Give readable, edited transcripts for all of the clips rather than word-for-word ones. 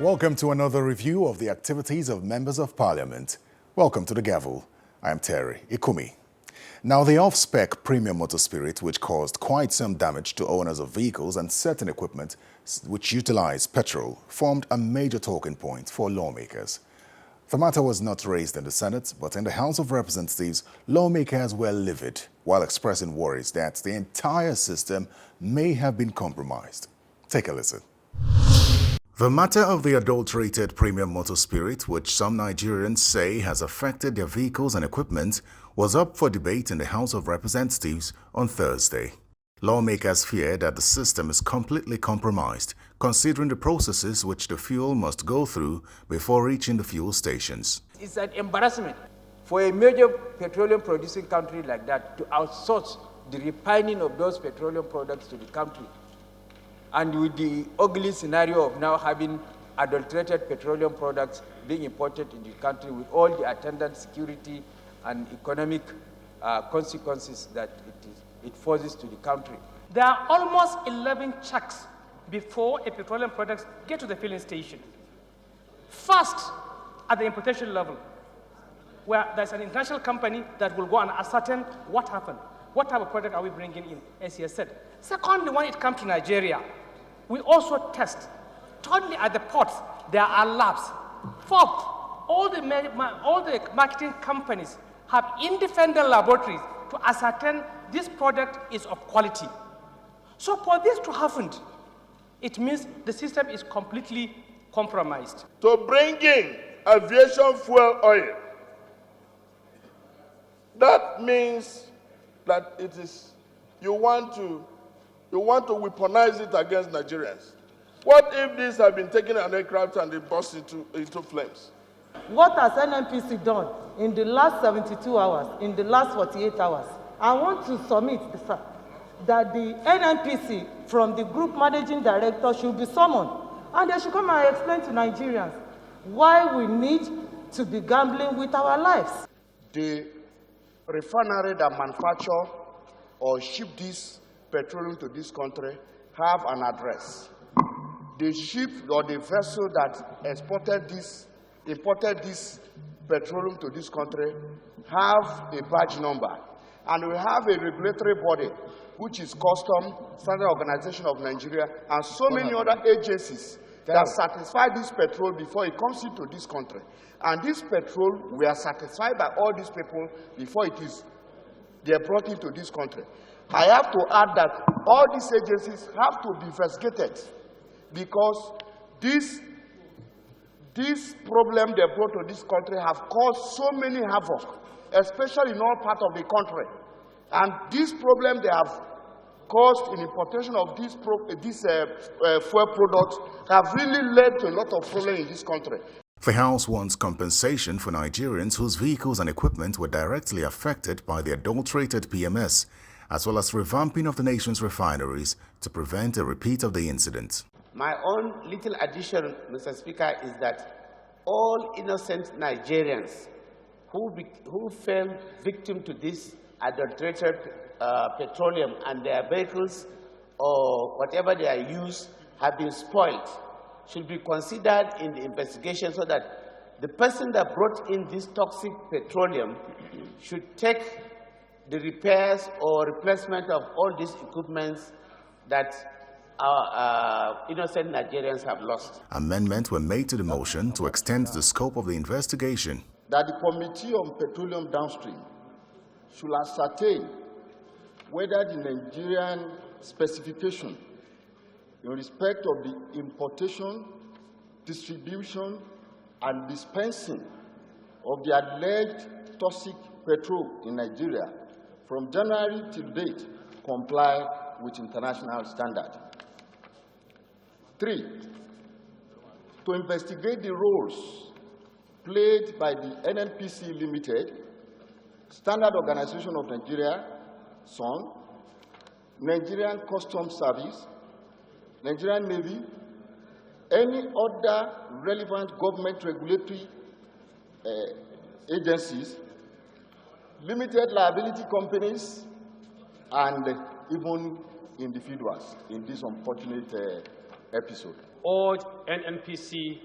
Welcome to another review of the activities of members of parliament. Welcome to the Gavel. I am Terry Ikumi. Now, the off-spec premium motor spirit, which caused quite some damage to owners of vehicles and certain equipment which utilize petrol, formed a major talking point for lawmakers. The matter was not raised in the Senate, but in the House of Representatives, lawmakers were livid while expressing worries that the entire system may have been compromised. Take a listen. The matter of the adulterated premium motor spirit, which some Nigerians say has affected their vehicles and equipment, was up for debate in the House of Representatives on Thursday. Lawmakers fear that the system is completely compromised, considering the processes which the fuel must go through before reaching the fuel stations. It's an embarrassment for a major petroleum producing country like that to outsource the refining of those petroleum products to the country. And with the ugly scenario of now having adulterated petroleum products being imported in the country with all the attendant security and economic consequences that it forces to the country. There are almost 11 checks before a petroleum product get to the filling station. First, at the importation level, where there's an international company that will go and ascertain what happened. What type of product are we bringing in, as he has said. Secondly, when it comes to Nigeria, we also test. Thirdly, at the ports, there are labs. Fourth, all the marketing companies have independent laboratories to ascertain this product is of quality. So for this to happen, it means the system is completely compromised. To bring in aviation fuel oil, that means that it is you want to weaponize it against Nigerians. What if these have been taken an aircraft and they burst into flames? What has NNPC done in the last 72 hours, in the last 48 hours? I want to submit that the NNPC from the group managing director should be summoned, and they should come and explain to Nigerians why we need to be gambling with our lives. The refinery that manufacture or ship this petroleum to this country have an address. The ship or the vessel that imported this petroleum to this country have a badge number. And we have a regulatory body, which is Custom, Standard Organization of Nigeria, and so many other agencies that satisfy this petrol before it comes into this country. And this petrol, we are satisfied by all these people before they are brought into this country. I have to add that all these agencies have to be investigated because this problem they brought to this country have caused so many havoc, especially in all parts of the country. And this problem they have caused in importation of these fuel products have really led to a lot of problems in this country. The House wants compensation for Nigerians whose vehicles and equipment were directly affected by the adulterated PMS, as well as revamping of the nation's refineries to prevent a repeat of the incident. My own little addition, Mr. Speaker, is that all innocent Nigerians who fell victim to this adulterated petroleum and their vehicles or whatever they are used have been spoiled should be considered in the investigation so that the person that brought in this toxic petroleum should take the repairs or replacement of all these equipments that our innocent Nigerians have lost. Amendments were made to the motion to extend the scope of the investigation. That the Committee on Petroleum Downstream should ascertain whether the Nigerian specification in respect of the importation, distribution, and dispensing of the alleged toxic petrol in Nigeria from January till date comply with international standard. 3, to investigate the roles played by the NNPC Limited, Standard Organization of Nigeria, SON, Nigerian Customs Service, Nigerian Navy, any other relevant government regulatory agencies, limited liability companies, and even individuals in this unfortunate episode. Urge NNPC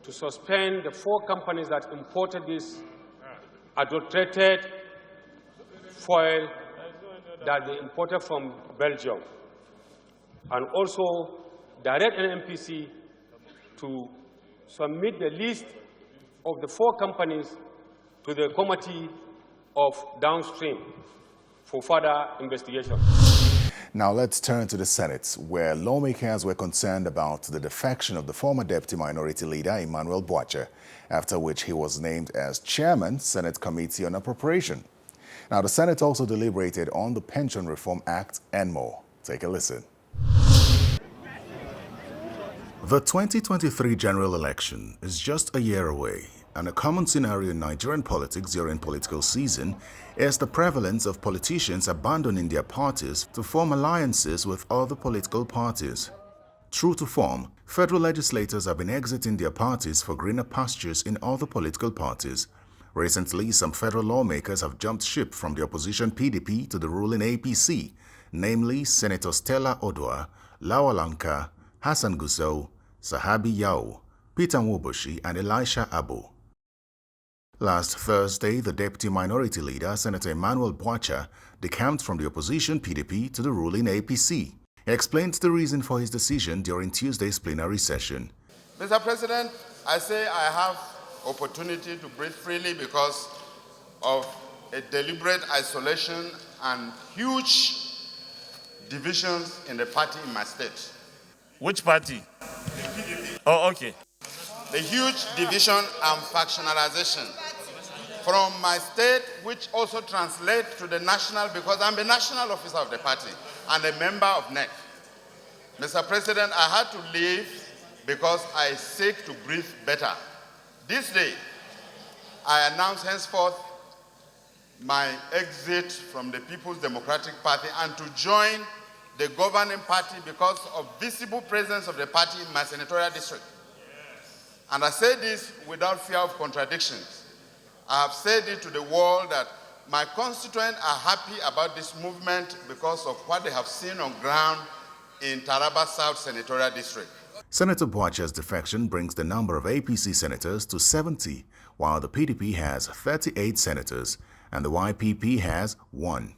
to suspend the 4 companies that imported this adulterated foil that they imported from Belgium, and also direct NNPC to submit the list of the 4 companies to the Committee of Downstream for further investigation. Now let's turn to the Senate, where lawmakers were concerned about the defection of the former Deputy Minority Leader, Emmanuel Boache, after which he was named as Chairman, Senate Committee on Appropriation. Now the Senate also deliberated on the Pension Reform Act and more. Take a listen. The 2023 general election is just a year away, and a common scenario in Nigerian politics during political season is the prevalence of politicians abandoning their parties to form alliances with other political parties. True to form, federal legislators have been exiting their parties for greener pastures in other political parties. Recently, some federal lawmakers have jumped ship from the opposition PDP to the ruling APC, namely Senator Stella Odua, Lawalanka, Hassan Gusau, Sahabi Yao, Peter Nwoboshi, and Elisha Abu. Last Thursday, the Deputy Minority Leader, Senator Emmanuel Boache, decamped from the opposition PDP to the ruling APC. He explained the reason for his decision during Tuesday's plenary session. Mr. President, I say I have opportunity to breathe freely because of a deliberate isolation and huge divisions in the party in my state. Which party? Oh, okay. The huge division and factionalization from my state, which also translates to the national, because I'm the national officer of the party and a member of NEC. Mr. President, I had to leave because I seek to breathe better. This day, I announce henceforth my exit from the People's Democratic Party and to join the governing party because of visible presence of the party in my senatorial district. And I say this without fear of contradictions. I have said it to the world that my constituents are happy about this movement because of what they have seen on ground in Taraba South Senatorial District. Senator Boache's defection brings the number of APC senators to 70, while the PDP has 38 senators and the YPP has 1.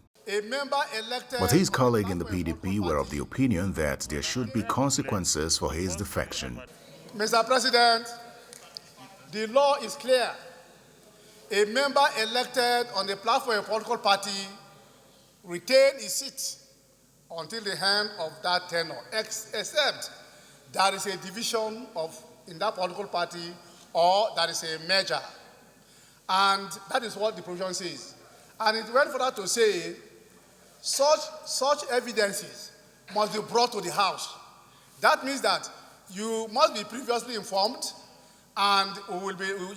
But his colleague in the PDP were of the opinion that there should be consequences for his defection. Mr. President, the law is clear. A member elected on the platform of a political party retains his seat until the end of that tenure, except there is a division in that political party or there is a merger. And that is what the provision says. And it went further to say such evidences must be brought to the House. That means that you must be previously informed and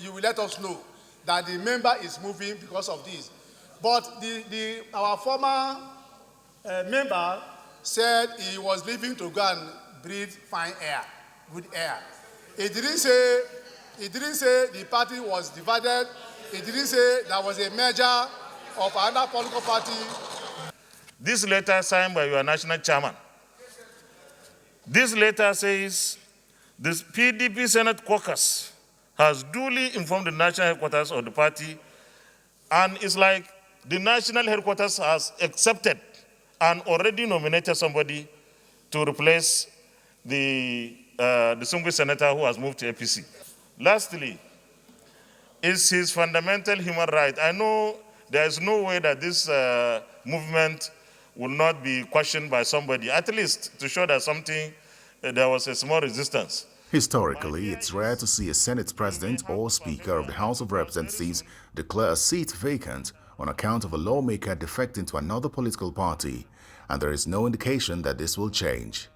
you will let us know that the member is moving because of this. But our former member said he was leaving to go and breathe fine air, good air. He didn't say the party was divided. He didn't say there was a merger of another political party. This letter signed by your national chairman. This letter says this PDP Senate caucus has duly informed the national headquarters of the party, and it's like the national headquarters has accepted and already nominated somebody to replace the distinguished senator who has moved to APC. Lastly, is his fundamental human right. I know there is no way that this movement will not be questioned by somebody, at least to show that there was a small resistance. Historically, it's rare to see a Senate President or Speaker of the House of Representatives declare a seat vacant on account of a lawmaker defecting to another political party, and there is no indication that this will change.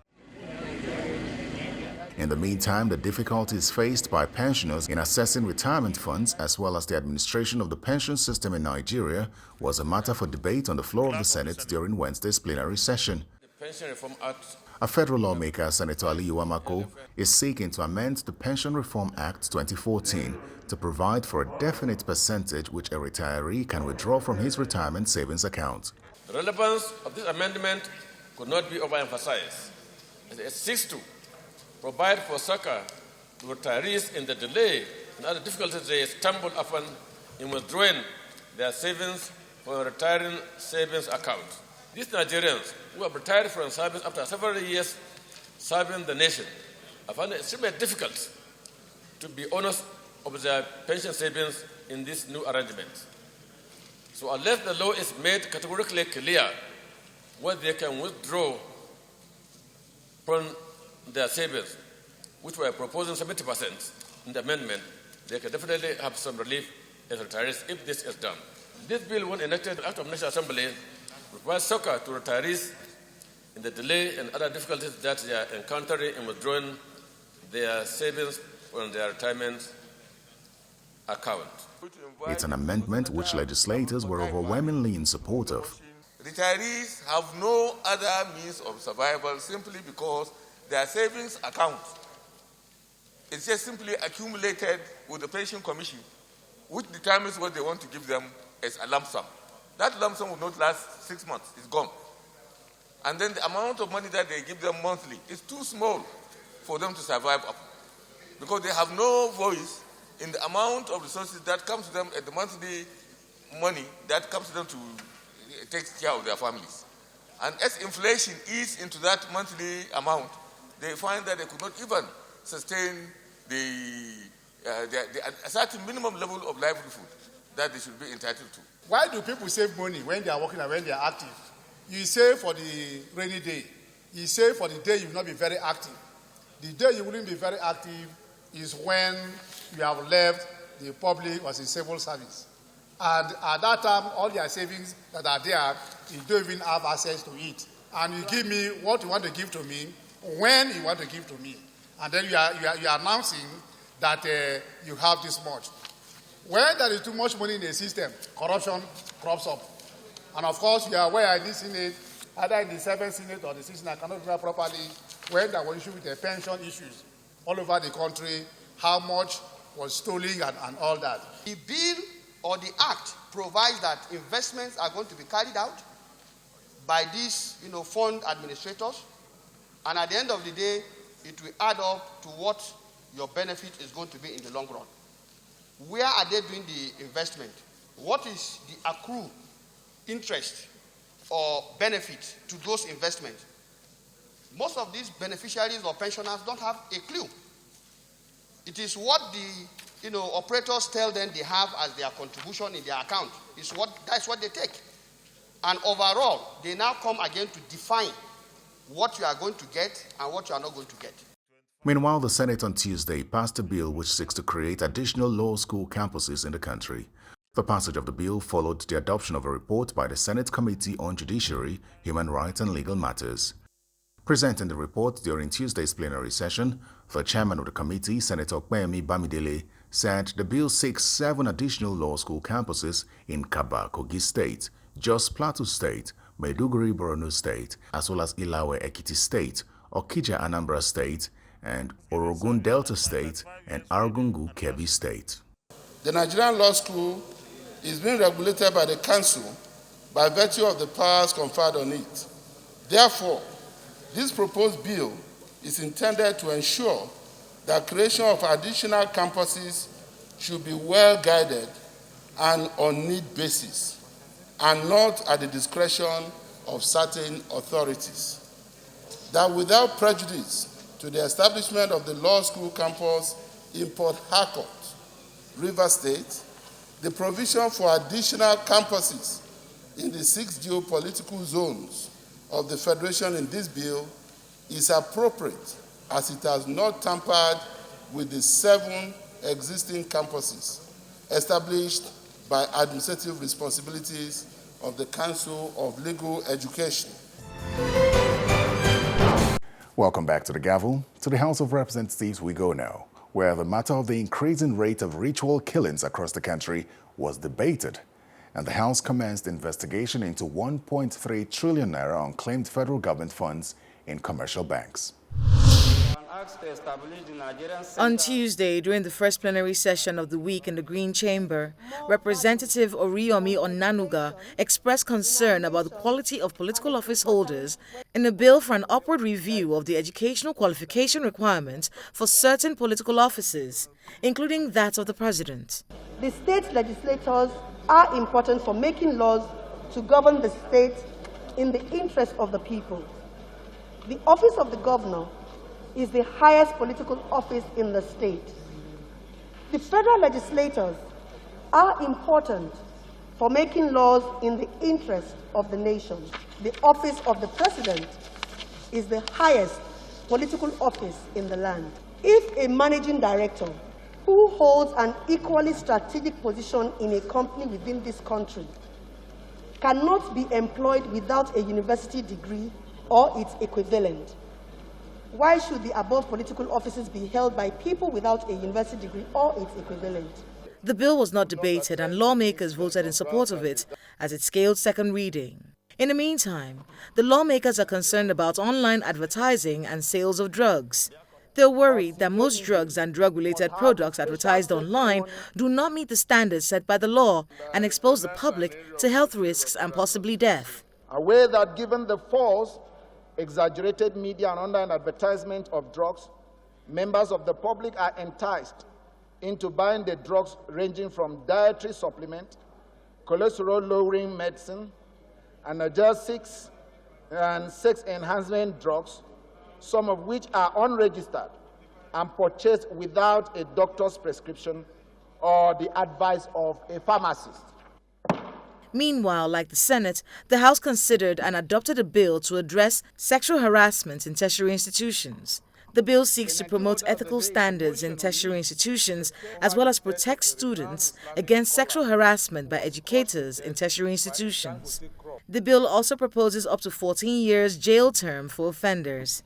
In the meantime, the difficulties faced by pensioners in assessing retirement funds as well as the administration of the pension system in Nigeria was a matter for debate on the floor of the Senate during Wednesday's plenary session. The Pension Reform Act. A federal lawmaker, Senator Ali Uwamako, is seeking to amend the Pension Reform Act 2014 to provide for a definite percentage which a retiree can withdraw from his retirement savings account. The relevance of this amendment could not be overemphasized, as it seeks to provide for circa retirees in the delay and other difficulties they stumble upon in withdrawing their savings from a retiring savings account. These Nigerians who have retired from service after several years serving the nation have found it extremely difficult to be honest of their pension savings in this new arrangement. So unless the law is made categorically clear what they can withdraw from their savings, which we are proposing 70% in the amendment, they can definitely have some relief as retirees if this is done. This bill, when enacted out of National Assembly, requires succor to retirees in the delay and other difficulties that they are encountering in withdrawing their savings from their retirement account. It's an amendment which legislators were overwhelmingly in support of. Retirees have no other means of survival simply because their savings account is just simply accumulated with the pension commission, which determines what they want to give them as a lump sum. That lump sum will not last 6 months, it's gone. And then the amount of money that they give them monthly is too small for them to survive up, because they have no voice in the amount of resources that comes to them at the monthly money that comes to them to take care of their families. And as inflation eats into that monthly amount, they find that they could not even sustain a certain minimum level of livelihood that they should be entitled to. Why do people save money when they are working and when they are active? You save for the rainy day. You save for the day you will not be very active. The day you wouldn't be very active is when you have left the public or the civil service. And at that time, all your savings that are there, you don't even have access to it. And you give me what you want to give to me, when you want to give to me. And then you are announcing that you have this much. When there is too much money in the system, corruption crops up. And of course, you are aware in this Senate, either in the 7th Senate or the 6th Senate, I cannot remember properly, when there were issues with the pension issues all over the country, how much was stolen and all that. The bill or the act provides that investments are going to be carried out by these fund administrators, and at the end of the day, it will add up to what your benefit is going to be in the long run. Where are they doing the investment? What is the accrued interest or benefit to those investments? Most of these beneficiaries or pensioners don't have a clue. It is what the operators tell them they have as their contribution in their account. That's what they take. And overall, they now come again to define what you are going to get and what you are not going to get. Meanwhile, the Senate on Tuesday passed a bill which seeks to create additional law school campuses in the country. The passage of the bill followed the adoption of a report by the Senate Committee on Judiciary, Human Rights and Legal Matters. Presenting the report during Tuesday's plenary session, the chairman of the committee, Senator Okpeyemi Bamidele, said the bill seeks 7 additional law school campuses in Kaba, Kogi State, Jos Plateau State, Maiduguri, Borno State, as well as Ilawe, Ekiti State, Okija, Anambra State, and Orogun Delta State and Argungu, Kebbi State. The Nigerian Law School is being regulated by the Council by virtue of the powers conferred on it. Therefore, this proposed bill is intended to ensure that creation of additional campuses should be well guided and on need basis, and not at the discretion of certain authorities. That without prejudice to the establishment of the law school campus in Port Harcourt, Rivers State, the provision for additional campuses in the 6 geopolitical zones of the Federation in this bill is appropriate, as it has not tampered with the 7 existing campuses established by administrative responsibilities of the Council of Legal Education. Welcome back to the Gavel. To the House of Representatives we go now, where the matter of the increasing rate of ritual killings across the country was debated, and the House commenced investigation into 1.3 trillion naira unclaimed federal government funds in commercial banks. On Tuesday, during the first plenary session of the week in the Green Chamber, Representative Oriyomi Onanuga expressed concern about the quality of political office holders in a bill for an upward review of the educational qualification requirements for certain political offices, including that of the president. The state legislators are important for making laws to govern the state in the interest of the people. The office of the governor is the highest political office in the state. The federal legislators are important for making laws in the interest of the nation. The office of the president is the highest political office in the land. If a managing director who holds an equally strategic position in a company within this country cannot be employed without a university degree or its equivalent, why should the above political offices be held by people without a university degree or its equivalent? The bill was not debated and lawmakers voted in support of it as it scaled second reading. In the meantime, the lawmakers are concerned about online advertising and sales of drugs. They're worried that most drugs and drug-related products advertised online do not meet the standards set by the law and expose the public to health risks and possibly death. Aware that given the false, exaggerated media and online advertisement of drugs, members of the public are enticed into buying the drugs ranging from dietary supplement, cholesterol-lowering medicine, analgesics, and sex enhancement drugs, some of which are unregistered and purchased without a doctor's prescription or the advice of a pharmacist. Meanwhile, like the Senate, the House considered and adopted a bill to address sexual harassment in tertiary institutions. The bill seeks to promote ethical standards in tertiary institutions as well as protect students against sexual harassment by educators in tertiary institutions. The bill also proposes up to 14 years jail term for offenders.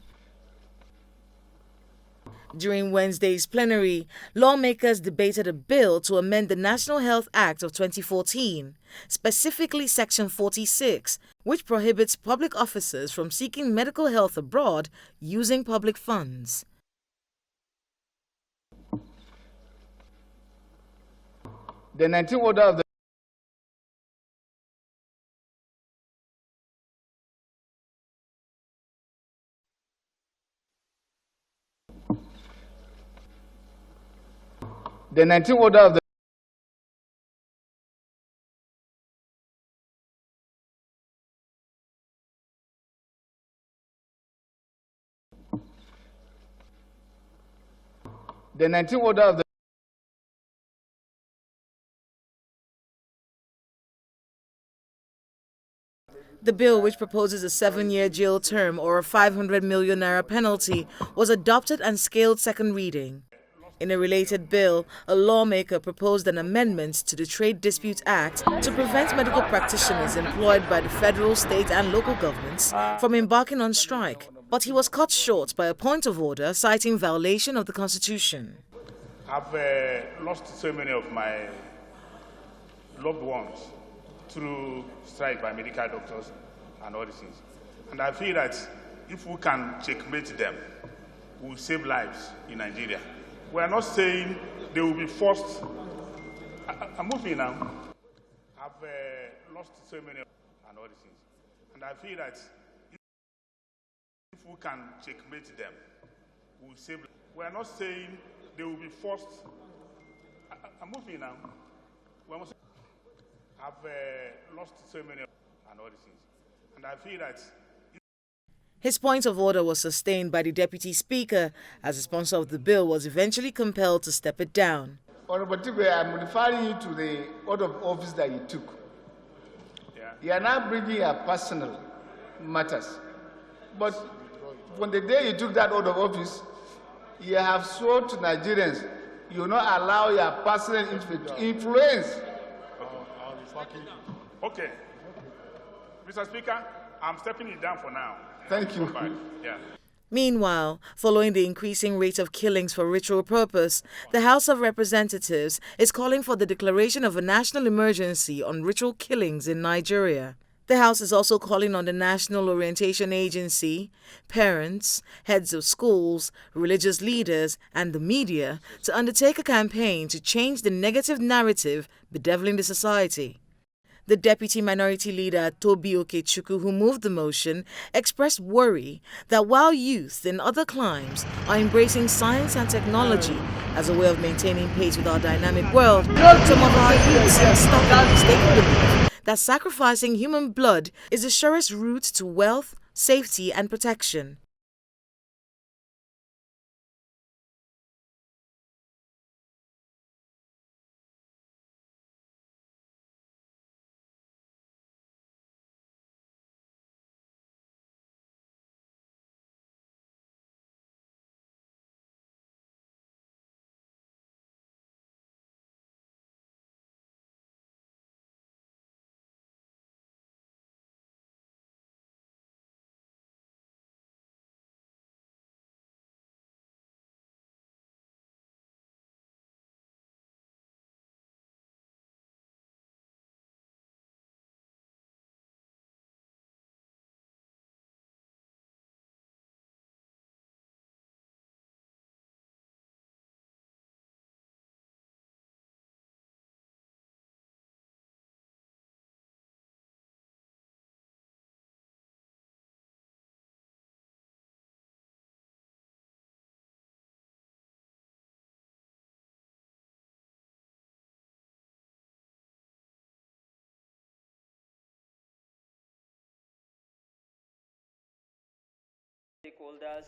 During Wednesday's plenary, lawmakers debated a bill to amend the National Health Act of 2014, specifically Section 46, which prohibits public officers from seeking medical help abroad using public funds. The 19th order of the The 19th order of the The 19th order of the The bill, which proposes a 7-year jail term or a 500 million naira penalty, was adopted and scaled second reading. In a related bill, a lawmaker proposed an amendment to the Trade Dispute Act to prevent medical practitioners employed by the federal, state and local governments from embarking on strike, but he was cut short by a point of order citing violation of the Constitution. I've lost so many of my loved ones through strike by medical doctors and all these things. And I feel that if we can checkmate them, we'll save lives in Nigeria. We are not saying they will be forced. I'm moving now. I've lost so many and all these things. And I feel that if we can checkmate them, we'll save lives. We are not saying they will be forced. I'm moving now. I've lost so many and all these things. And I feel that his point of order was sustained by the Deputy Speaker, as the sponsor of the bill was eventually compelled to step it down. Honorable Tibe, I'm referring you to the order of office that you took. You are now bringing your personal matters. But from the day you took that order of office, you have sworn to Nigerians you will not allow your personal influence. Okay. Mr. Speaker, I'm stepping it down for now. Thank you. Yeah. Meanwhile, following the increasing rate of killings for ritual purpose, the House of Representatives is calling for the declaration of a national emergency on ritual killings in Nigeria. The House is also calling on the National Orientation Agency, parents, heads of schools, religious leaders, and the media to undertake a campaign to change the negative narrative bedeviling the society. The Deputy Minority Leader, Tobi Okechukwu, who moved the motion, expressed worry that while youth in other climes are embracing science and technology as a way of maintaining pace with our dynamic world, some of our youths are stuck in the mistaken belief that sacrificing human blood is the surest route to wealth, safety, and protection.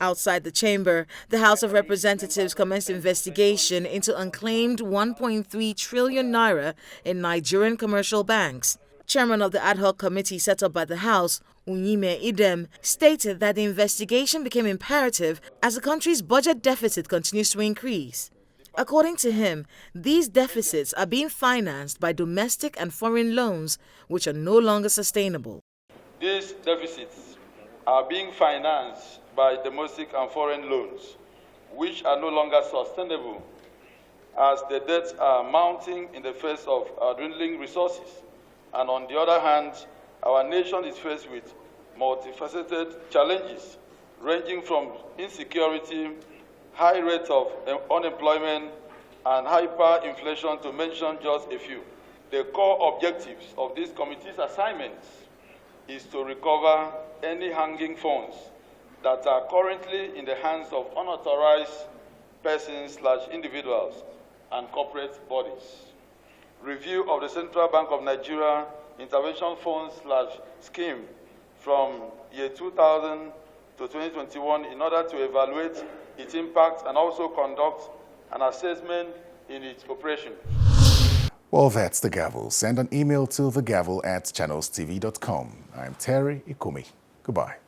Outside the chamber, the House of Representatives commenced investigation into unclaimed 1.3 trillion naira in Nigerian commercial banks. Chairman of the ad hoc committee set up by the House, Unyime Idem, stated that the investigation became imperative as the country's budget deficit continues to increase. According to him, these deficits are being financed by domestic and foreign loans, which are no longer sustainable. These deficits are being financed by domestic and foreign loans, which are no longer sustainable, as the debts are mounting in the face of our dwindling resources. And on the other hand, our nation is faced with multifaceted challenges, ranging from insecurity, high rates of unemployment, and hyperinflation, to mention just a few. The core objectives of this committee's assignments is to recover any hanging funds that are currently in the hands of unauthorized persons/individuals and corporate bodies. Review of the Central Bank of Nigeria Intervention Funds/Scheme from year 2000 to 2021 in order to evaluate its impact and also conduct an assessment in its operation. Well, that's The Gavel. Send an email to thegavel@channelstv.com. I'm Terry Ikumi. Goodbye.